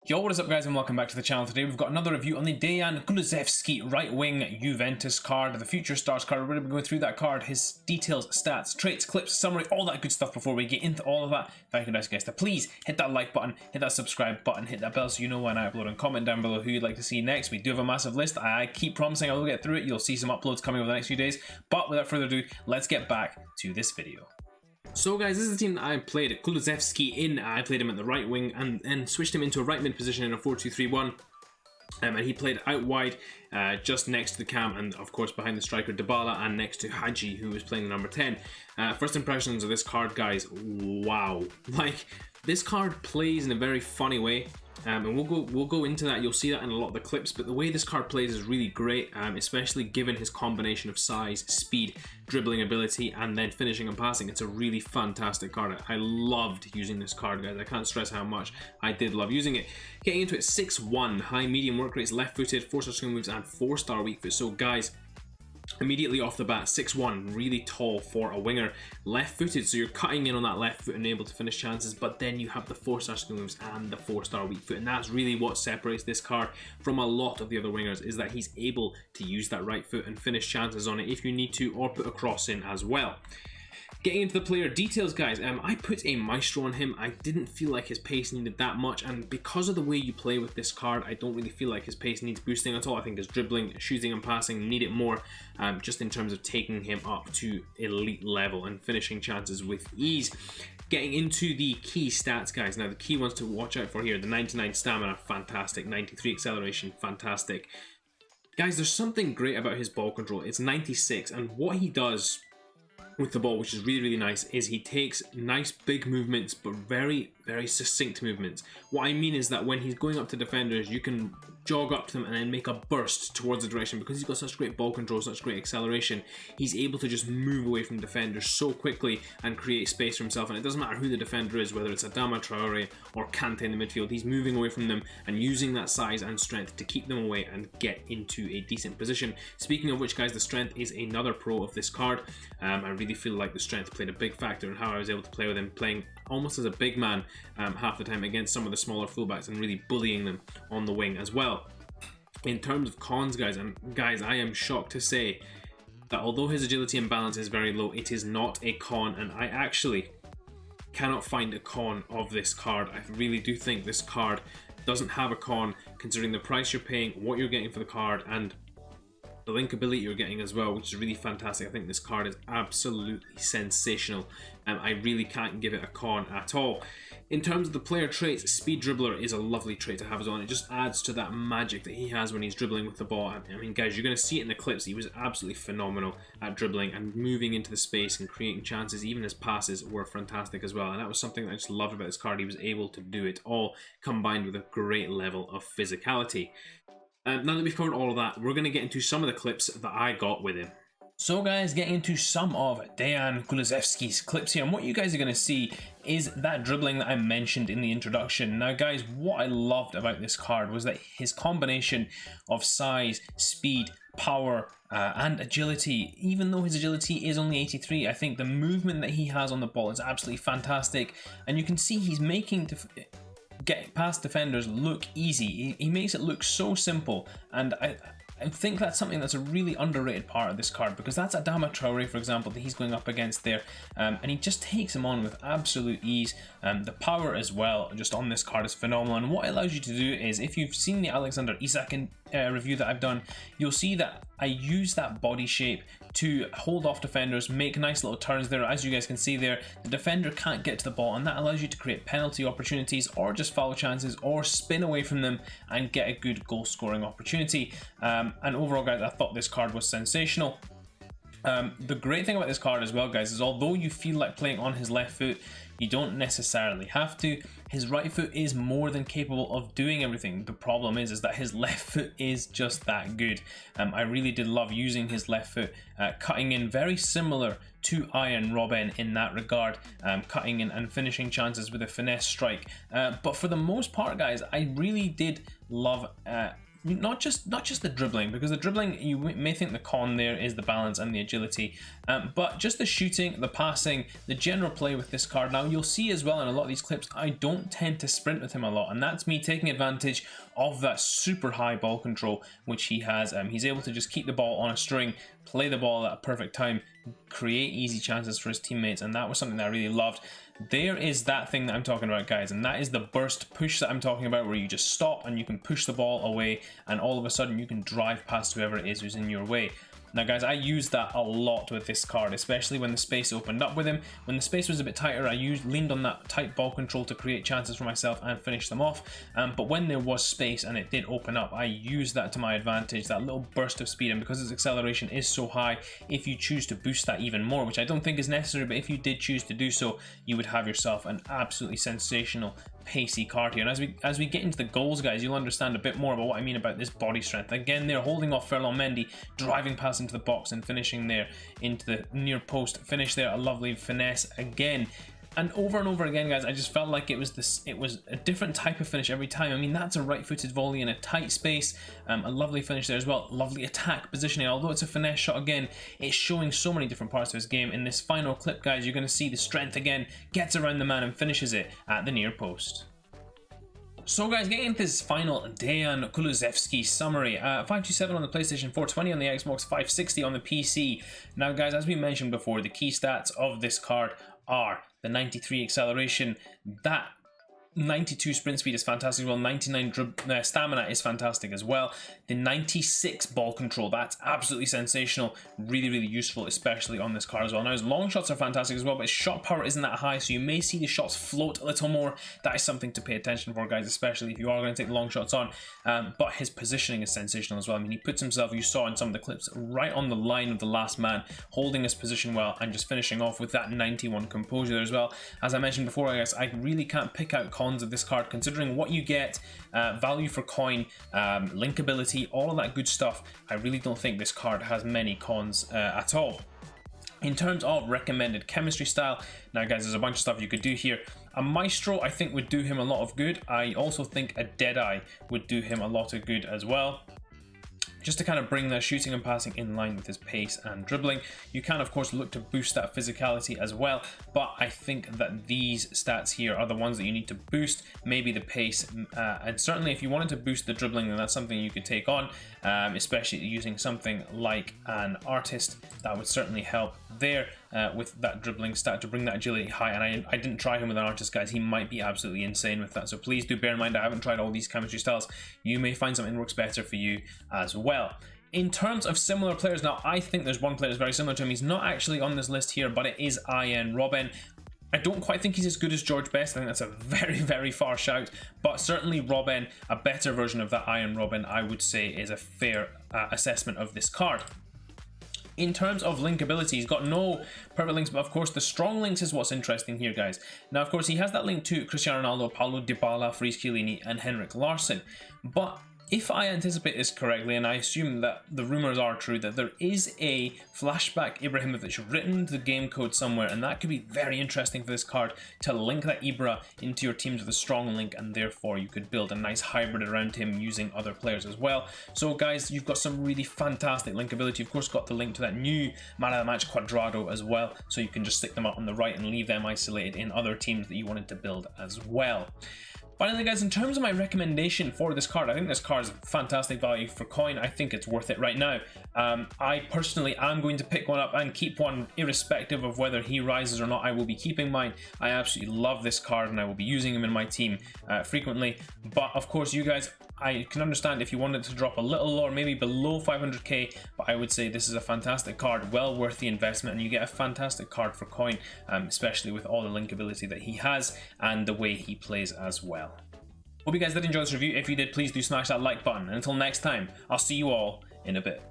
Yo, what is up guys and welcome back to the channel. Today we've got another review on the DEJAN KULUSEVSKI right wing Juventus card, the Future Stars card. We're going to be going through that card, his details, stats, traits, clips, summary, all that good stuff before we get into all of that. Thank you guys to please hit that like button, hit that subscribe button, hit that bell so you know when I upload, and comment down below who you'd like to see next. We do have a massive list. I keep promising I will get through it. You'll see some uploads coming over the next few days, but without further ado, let's get back to this video. So guys, this is the team that I played at KULUSEVSKI in. I played him at the right wing and switched him into a right mid position in a 4-2-3-1. And he played out wide, just next to the cam, and of course behind the striker Dybala, and next to Hadji, who was playing the number 10. First impressions of this card, guys, wow. Like, this card plays in a very funny way. And we'll go into that. You'll see that in a lot of the clips, but the way this card plays is really great, especially given his combination of size, speed, dribbling ability, and then finishing and passing. It's a really fantastic card. I loved using this card, guys. I can't stress how much I did love using it. Getting into it, 6'1", high medium work rates, left-footed, 4-star skill moves, and 4-star weak foot. So guys, immediately off the bat, 6'1", really tall for a winger, left-footed, so you're cutting in on that left foot and able to finish chances, but then you have the 4-star skill moves and the 4-star weak foot, and that's really what separates this card from a lot of the other wingers, is that he's able to use that right foot and finish chances on it if you need to, or put a cross in as well. Getting into the player details, guys, I put a Maestro on him. I didn't feel like his pace needed that much, and because of the way you play with this card, I don't really feel like his pace needs boosting at all. I think his dribbling, shooting, and passing need it more, just in terms of taking him up to elite level and finishing chances with ease. Getting into the key stats, guys. Now, the key ones to watch out for here: the 99 stamina, fantastic; 93 acceleration, fantastic. Guys, there's something great about his ball control. It's 96, and what he does with the ball, which is really nice, is he takes nice big movements, but very succinct movements. What I mean is that when he's going up to defenders, you can jog up to them and then make a burst towards the direction. Because he's got such great ball control, such great acceleration, he's able to just move away from defenders so quickly and create space for himself. And it doesn't matter who the defender is, whether it's Adama Traore or Kante in the midfield, he's moving away from them and using that size and strength to keep them away and get into a decent position. Speaking of which, guys, the strength is another pro of this card. I really feel like the strength played a big factor in how I was able to play with him, playing almost as a big man half the time against some of the smaller fullbacks and really bullying them on the wing as well. In terms of cons, guys, I am shocked to say that although his agility and balance is very low, it is not a con, and I actually cannot find a con of this card. I really do think this card doesn't have a con, considering the price you're paying, what you're getting for the card, and the linkability you're getting as well, which is really fantastic. I think this card is absolutely sensational, and I really can't give it a con at all. In terms of the player traits, Speed Dribbler is a lovely trait to have as well, and it just adds to that magic that he has when he's dribbling with the ball. I mean, guys, you're going to see it in the clips. He was absolutely phenomenal at dribbling and moving into the space and creating chances. Even his passes were fantastic as well, and that was something that I just loved about this card. He was able to do it all, combined with a great level of physicality. Now that we've covered all of that, we're going to get into some of the clips that I got with him. So guys, getting into some of DEJAN KULUSEVSKI's clips here, and what you guys are going to see is that dribbling that I mentioned in the introduction. Now guys, what I loved about this card was that his combination of size, speed, power, and agility. Even though his agility is only 83, I think the movement that he has on the ball is absolutely fantastic, and you can see he's making get past defenders look easy. He makes it look so simple, and I think that's something that's a really underrated part of this card, because that's Adama Traore, for example, that he's going up against there, and he just takes him on with absolute ease. The power as well just on this card is phenomenal, and what it allows you to do is, if you've seen the Alexander Isak review that I've done, you'll see that I use that body shape to hold off defenders, make nice little turns there. As you guys can see there, the defender can't get to the ball, and that allows you to create penalty opportunities or just foul chances or spin away from them and get a good goal scoring opportunity. And overall, guys, I thought this card was sensational. The great thing about this card as well, guys, is although you feel like playing on his left foot, you don't necessarily have to. His right foot is more than capable of doing everything. The problem is that his left foot is just that good. I really did love using his left foot, cutting in very similar to Iron Robben in that regard, cutting in and finishing chances with a finesse strike. But for the most part, guys, I really did love not just the dribbling, because the dribbling, you may think the con there is the balance and the agility, but just the shooting, the passing, the general play with this card. Now you'll see as well in a lot of these clips, I don't tend to sprint with him a lot, and that's me taking advantage of that super high ball control which he has. He's able to just keep the ball on a string, play the ball at a perfect time, create easy chances for his teammates, and that was something that I really loved. There is that thing that I'm talking about, guys, and that is the burst push that I'm talking about, where you just stop and you can push the ball away and all of a sudden you can drive past whoever it is who's in your way. Now guys, I used that a lot with this card, especially when the space opened up with him. When the space was a bit tighter, I leaned on that tight ball control to create chances for myself and finish them off. But when there was space and it did open up, I used that to my advantage, that little burst of speed. And because its acceleration is so high, if you choose to boost that even more, which I don't think is necessary, but if you did choose to do so, you would have yourself an absolutely sensational pacey card here. And as we get into the goals, guys, you'll understand a bit more about what I mean about this body strength. Again, they're holding off Ferland Mendy, driving past into the box and finishing there into the near post finish there. A lovely finesse again. And over again, guys, I just felt like it was a different type of finish every time. I mean, that's a right-footed volley in a tight space. A lovely finish there as well. Lovely attack positioning. Although it's a finesse shot again, it's showing so many different parts of his game. In this final clip, guys, you're going to see the strength again. Gets around the man and finishes it at the near post. So guys, getting into this final DEJAN KULUSEVSKI summary. 527 on the PlayStation 4, 20 on the Xbox, 560 on the PC. Now guys, as we mentioned before, the key stats of this card are the 93 acceleration, that 92 sprint speed is fantastic as well, 99 stamina is fantastic as well, the 96 ball control, that's absolutely sensational, really useful, especially on this card as well. Now his long shots are fantastic as well, but his shot power isn't that high, so you may see the shots float a little more. That is something to pay attention for, guys, especially if you are going to take long shots on. But his positioning is sensational as well. I mean, he puts himself, you saw in some of the clips, right on the line of the last man, holding his position well and just finishing off with that 91 composure there as well. As I mentioned before, I guess I really can't pick out cons of this card, considering what you get, value for coin, linkability, all of that good stuff. I really don't think this card has many cons at all. In terms of recommended chemistry style, now guys, there's a bunch of stuff you could do here. A Maestro I think would do him a lot of good. I also think a Deadeye would do him a lot of good as well, just to kind of bring that shooting and passing in line with his pace and dribbling. You can of course look to boost that physicality as well, but I think that these stats here are the ones that you need to boost, maybe the pace, and certainly if you wanted to boost the dribbling, then that's something you could take on, especially using something like an artist. That would certainly help there with that dribbling stat to bring that agility high. And I didn't try him with an artist, guys. He might be absolutely insane with that, so please do bear in mind I haven't tried all these chemistry styles. You may find something that works better for you as well. In terms of similar players, now I think there's one player that's very similar to him. He's not actually on this list here, but it is Arjen Robben. I don't quite think he's as good as George Best. I think that's a very far shout, but certainly Robben, a better version of that Arjen Robben, I would say is a fair assessment of this card. In terms of linkability, he's got no perfect links, but of course the strong links is what's interesting here, guys. Now of course he has that link to Cristiano Ronaldo, Paulo Dybala, Freeze Chiellini and Henrik Larsson, but if I anticipate this correctly, and I assume that the rumors are true, that there is a flashback Ibrahimovic written into the game code somewhere, and that could be very interesting for this card to link that Ibra into your teams with a strong link, and therefore you could build a nice hybrid around him using other players as well. So guys, you've got some really fantastic linkability. You've of course got the link to that new man of the match Cuadrado as well, so you can just stick them up on the right and leave them isolated in other teams that you wanted to build as well. Finally, guys, in terms of my recommendation for this card, I think this card is fantastic value for coin. I think it's worth it right now. I personally am going to pick one up and keep one irrespective of whether he rises or not. I will be keeping mine. I absolutely love this card and I will be using him in my team frequently. But of course, you guys, I can understand if you wanted to drop a little lower, maybe below 500k, but I would say this is a fantastic card, well worth the investment, and you get a fantastic card for coin, especially with all the linkability that he has and the way he plays as well. Hope you guys did enjoy this review. If you did, please do smash that like button. And until next time, I'll see you all in a bit.